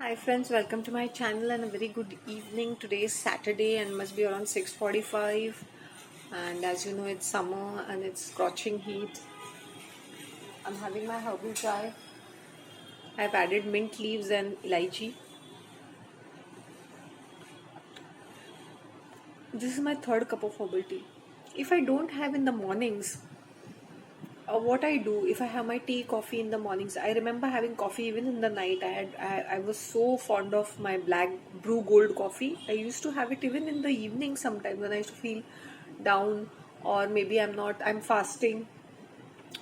Hi friends, welcome to my channel and a very good evening. Today is Saturday and must be around 6:45, and as you know it's summer and it's scorching heat. I'm having my herbal chai. I've added mint leaves and elaichi. This is my third cup of herbal tea. If I don't have in the mornings, what I do if I have my tea, coffee in the mornings, I remember having coffee even in the night. I was so fond of my black brew gold coffee. I used to have it even in the evening sometimes when I used to feel down, or maybe I'm fasting.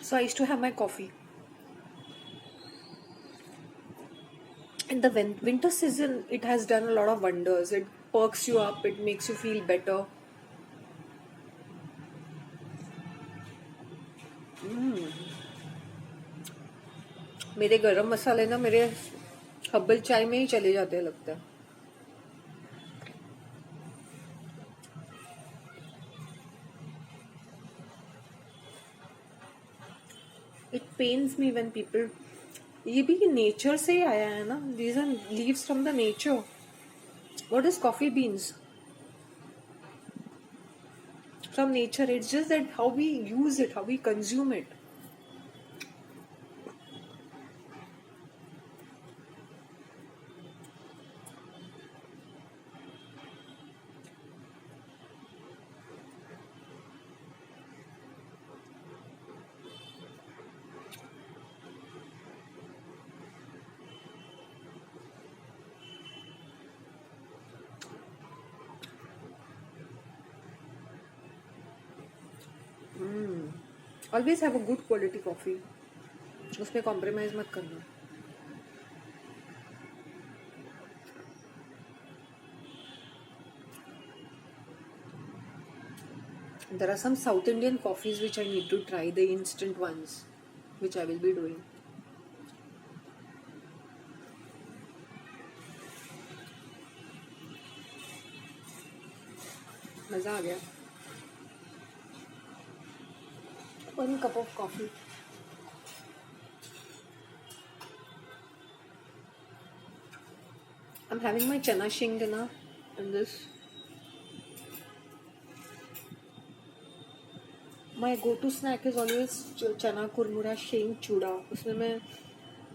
So I used to have my coffee. In the winter season, it has done a lot of wonders. It perks you up. It makes you feel better. मेरे गरम मसाले ना मेरे herbal चाय में ही चले जाते हैं लगता है. It pains me when people. ये भी नेचर से ही आया है ना. These are leaves from the nature. What is coffee beans? From nature. It's just that how we use it, how we consume it. Always have a good quality coffee. उसमें compromise मत करना. There are some South Indian coffees which I need to try, the instant ones, which I will be doing. मजा आ गया. One cup of coffee. I'm having my chana shingana in this. My go-to snack is always chana kurmura sheng चूड़ा. उसमें मैं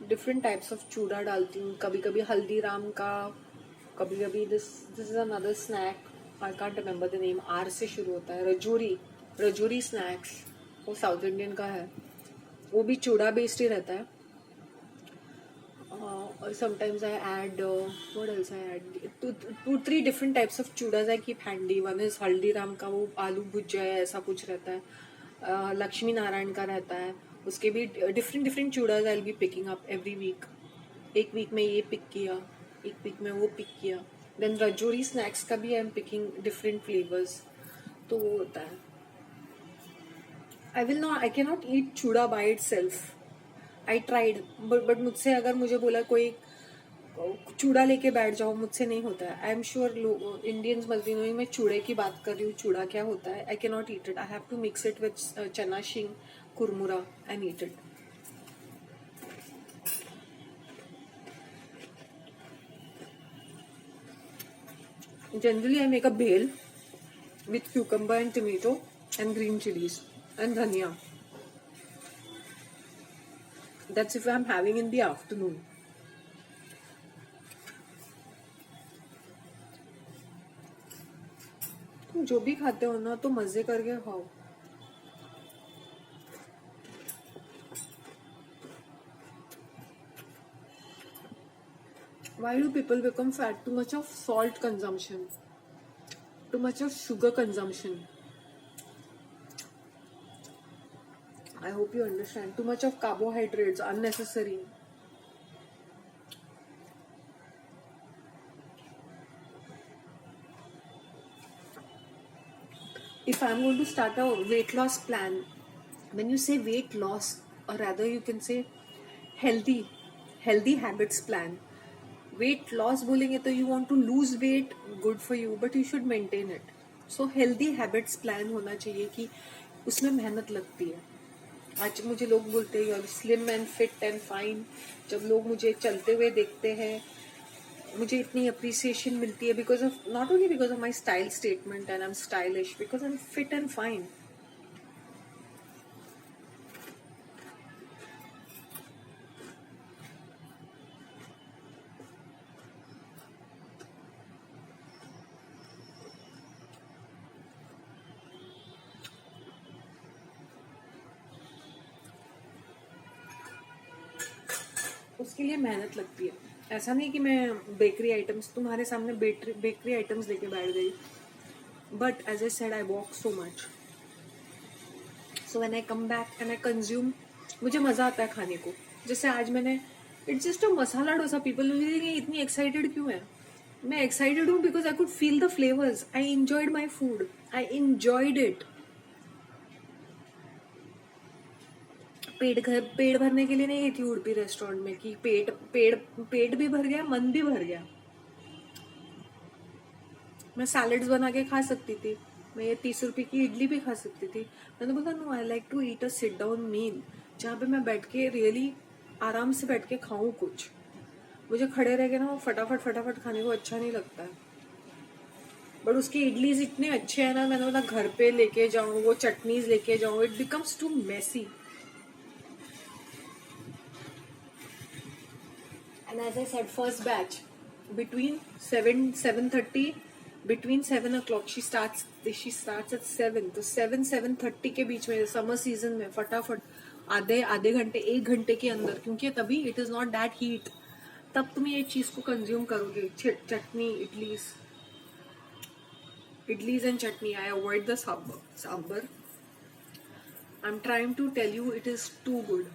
different types of चूड़ा डालती हूँ. कभी कभी हल्दीराम का, कभी कभी this is another snack. I can't remember the name. R से शुरू होता है. रजोरी snacks. वो साउथ इंडियन का है. वो भी चूड़ा बेस्ड ही रहता है. Sometimes I add what else I add? Two three different types of chudas I keep handy. One is Haldiram का, वो आलू भुजिया ऐसा कुछ रहता है. लक्ष्मी नारायण का रहता है. उसके भी different chudas I'll be picking up every week. एक वीक में ये पिक किया, एक वीक में वो पिक किया. Then रजोरी snacks का भी I'm picking different flavors. तो वो होता है. I cannot eat chuda by itself. I tried, but मुझसे अगर मुझे बोला कोई चूड़ा लेके बैठ जाओ, मुझसे नहीं होता है. I am sure Indians must be knowing मैं चूड़े की बात कर रही हूँ. चूड़ा क्या होता है? I can not eat it. I have to mix it with chana shing kurmura and eat it. Generally, I make a bhel with cucumber and tomato and green chilies and dhania. That's if I'm having in the afternoon. तुम जो भी खाते हो ना तो मजे करके खाओ. Why do people become fat? Too much of salt consumption, too much of sugar consumption. I hope you understand. Too much of carbohydrates, unnecessary. If I'm going to start a weight loss plan, when you say weight loss, or rather you can say healthy habits plan. Weight loss बोलेंगे तो you want to lose weight, good for you, but you should maintain it. So healthy habits plan होना चाहिए कि उसमें मेहनत लगती है. आज मुझे लोग बोलते हैं you are slim and fit and fine. जब लोग मुझे चलते हुए देखते हैं मुझे इतनी अप्रिसिएशन मिलती है because of, not only because of my style statement and I am stylish, because I am fit and fine. उसके लिए मेहनत लगती है. ऐसा नहीं कि मैं बेकरी आइटम्स तुम्हारे सामने बेकरी आइटम्स लेके बैठ गई, but as I said I walk so much. So when I come back and I consume, मुझे मजा आता है खाने को. जैसे आज मैंने, it's just a masala dosa. People मुझे इतनी एक्साइटेड क्यों है? मैं एक्साइटेड हूँ because I could feel the flavours. I enjoyed my food, I enjoyed it. पेट भरने के लिए नहीं गई थी उड़पी रेस्टोरेंट में कि पेट भी भर गया, मन भी भर गया. मैं सैलड्स बना के खा सकती थी, मैं ये 30 रुपए की इडली भी खा सकती थी. मैंने बोला no, I like to eat a sit down meal जहाँ पे मैं बैठ के रियली आराम से बैठ के खाऊं कुछ. मुझे खड़े रह के ना वो फटाफट फटाफट खाने को अच्छा नहीं लगता है. बट उसके इडलीज इतने अच्छे हैं ना, मैंने बोला घर पे लेके जाऊं, वो चटनीज लेके जाऊं, it becomes too messy. And as I said, first batch between 7:30, between 7 o'clock she starts at 7. तो 7:30 के बीच में समर सीजन में फटाफट आधे घंटे 1 घंटे के अंदर, क्योंकि तभी it is not that heat, तब तुम ये चीज को कंज्यूम करोगे. Chutney, idlis and chutney. I avoid the sambar. I am trying to tell you, it is too good.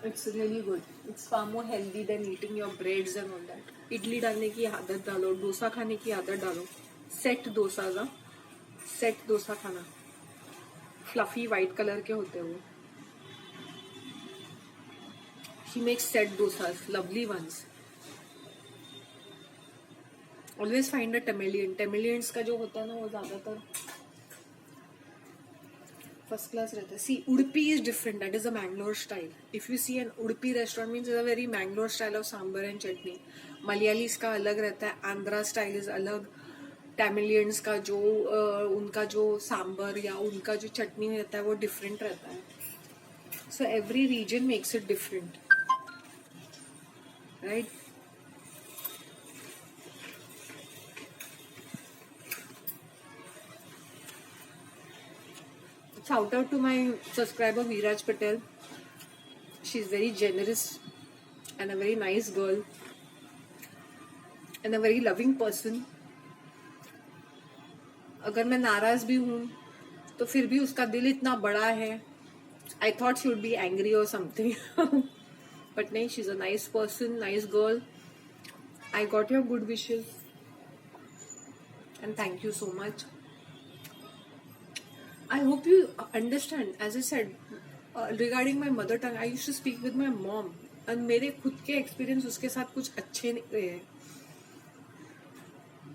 It's really good. It's far more healthy than eating your breads and all that. Idli डालने की आदत डालो, डोसा खाने की आदत डालो. सेट डोसा खाना. फ्लफी वाइट कलर के होते हैं वो. She makes set dosas, lovely ones. Always find a Tamilian. Tamilians का जो होता है ना वो ज्यादातर फर्स्ट क्लास रहता है. See, Udupi is different. That is a Mangalore style. If you see an Udupi restaurant means is a very Mangalore style of sambar and chutney. Malayalis का अलग रहता है, आंध्रा स्टाइल इज अलग. टैमिलियंस का जो उनका जो सांबर या उनका जो चटनी रहता है वो डिफरेंट रहता है. So every region makes it different, right? Shout out to my subscriber Viraj Patel. She's very generous and a very nice girl and a very loving person. अगर मैं नाराज भी हूँ तो फिर भी उसका दिल इतना बड़ा है. I thought she would be angry or something. But नहीं, she's a nice person, nice girl. I got your good wishes and thank you so much. I hope you understand. As I said, regarding my mother tongue, I used to speak with my mom, and मेरे खुद के experience उसके साथ कुछ अच्छे नहीं रहे,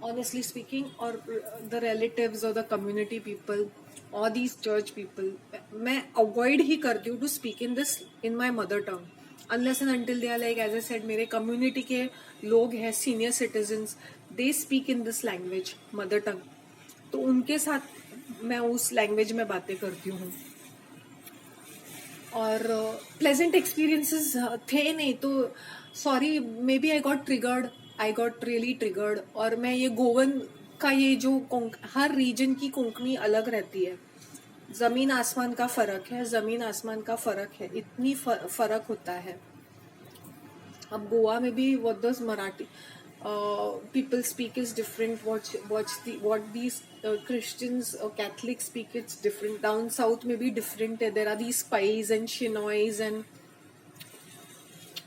honestly speaking. और the relatives or the community people or these church people, मैं avoid ही करती हूँ to speak in this in my mother tongue unless and until they are like, as I said, मेरे community के लोग हैं, senior citizens, they speak in this language, mother tongue. तो उनके साथ मैं उस लैंग्वेज में बातें करती हूँ. और प्लेजेंट एक्सपीरियंसेस थे नहीं, तो sorry, maybe I got really triggered. और मैं ये गोवन का ये जो हर रीजन की कोंकणी अलग रहती है. जमीन आसमान का फर्क है, इतनी फर्क होता है. अब गोवा में भी what does Marathi people speak is different. What these Christians or Catholics speak, it's different. Down south may be different. There are these Pais and Shinois and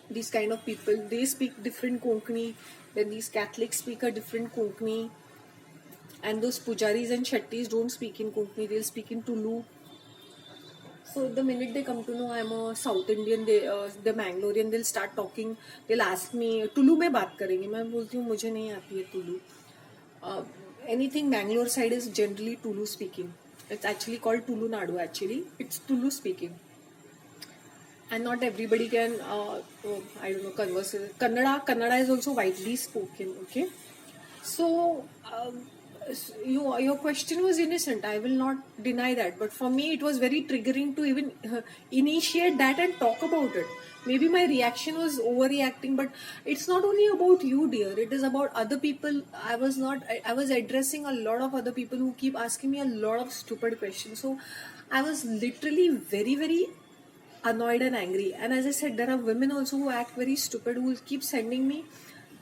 these kind of people. They speak different Konkani. Then these Catholics speak a different Konkani. And those Pujaris and Shettis don't speak in Konkani. They'll speak in Tulu. So the minute they come to know I'm a South Indian, the Mangalorean, they'll start talking. They'll ask me, Tulu में बात करेंगे. मैं बोलती हूँ मुझे नहीं आती है Tulu. Anything Mangalore side is generally Tulu speaking. It's actually called Tulu Nadu. Actually, it's Tulu speaking. and not everybody can I don't know, converse. Kannada is also widely spoken. Okay, so your question was innocent, I will not deny that, but for me it was very triggering to even initiate that and talk about it. Maybe my reaction was overreacting, but it's not only about you, dear, it is about other people. I was addressing a lot of other people who keep asking me a lot of stupid questions. So I was literally very, very annoyed and angry. And as I said, there are women also who act very stupid, who will keep sending me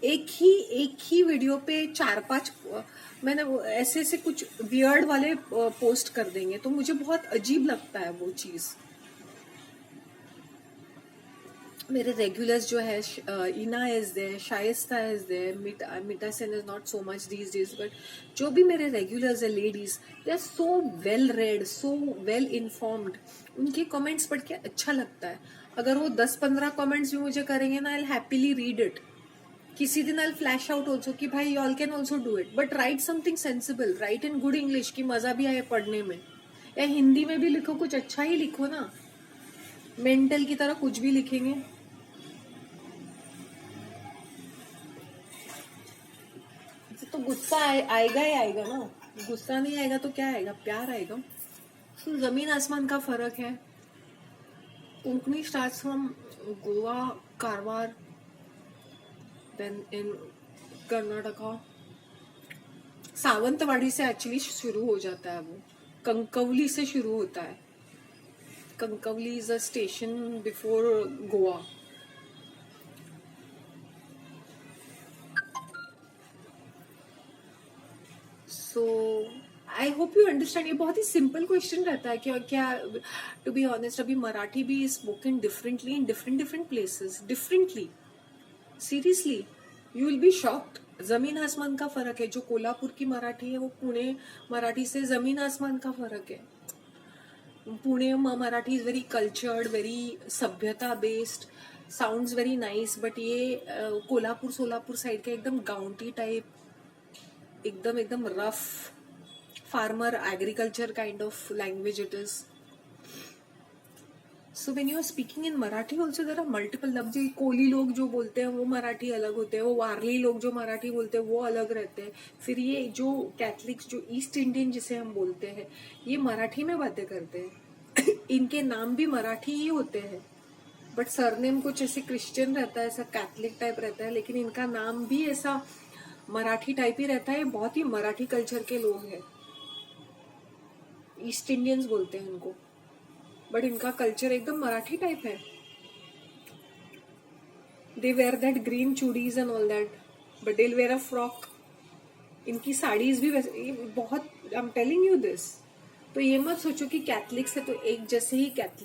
एक ही video पे 4-5 मैंने ऐसे ऐसे कुछ weird वाले post कर देंगे, तो मुझे बहुत अजीब लगता है वो चीज. मेरे रेगुलर्स जो है, Ina is there, Shaista is there, Meeta Sen is not so much these days, but जो भी मेरे रेगुलर्स है ladies, they are so well read, so well informed. उनके कमेंट्स पढ़ के अच्छा लगता है. अगर वो 10-15 कमेंट्स भी मुझे करेंगे ना, I will happily read it. किसी दिन I will flash out also कि भाई all can also do it, but right something sensible, right in good English की मजा भी आए पढ़ने में. या हिंदी में भी लिखो, कुछ अच्छा ही लिखो ना. मेंटल की तरह कुछ भी लिखेंगे. तो गुस्सा आएगा ही आएगा ना. गुस्सा नहीं आएगा तो क्या आएगा, प्यार आएगा. तो जमीन आसमान का फर्क है. Konkani starts from Goa, Karwar, then in Karnataka. Sawantwadi से एक्चुअली शुरू हो जाता है वो. कंकवली से शुरू होता है. Kankavli is a station before Goa. So I hope you understand. ये बहुत ही सिंपल क्वेश्चन रहता है. क्या टू बी ऑनेस्ट, अभी मराठी भी spoken differently in different places, differently. Seriously you will be shocked. जमीन आसमान का फर्क है. जो कोल्हापुर की मराठी है वो पुणे मराठी से जमीन आसमान का फर्क है. Pune Marathi is very cultured, very सभ्यता based, sounds very nice. But ये कोल्हापुर सोलापुर साइड का एकदम गाउंटी टाइप, एकदम rough farmer agriculture kind of language it is. So when you are speaking in Marathi also there are multiple लफ्ज. कोली लोग जो बोलते हैं वो मराठी अलग होते हैं. वो वारली लोग जो मराठी बोलते हैं वो अलग रहते हैं. फिर ये जो कैथलिक्स, जो ईस्ट इंडियन जिसे हम बोलते हैं, ये मराठी में बातें करते हैं. इनके नाम भी मराठी ही होते हैं, बट सरनेम कुछ ऐसे क्रिश्चियन रहता है, ऐसा कैथलिक टाइप रहता है, लेकिन इनका नाम भी ऐसा मराठी टाइप ही रहता है. बहुत ही मराठी कल्चर के लोग हैं. ईस्ट इंडियंस बोलते हैं इनको, बट इनका कल्चर एकदम मराठी टाइप है. They wear that green churis and all that, but they wear a frock. इनकी साड़ीज भी वैसे बहुत, I am telling you this. तो ये मत सोचो कि कैथलिक्स है तो एक जैसे ही कैथलिक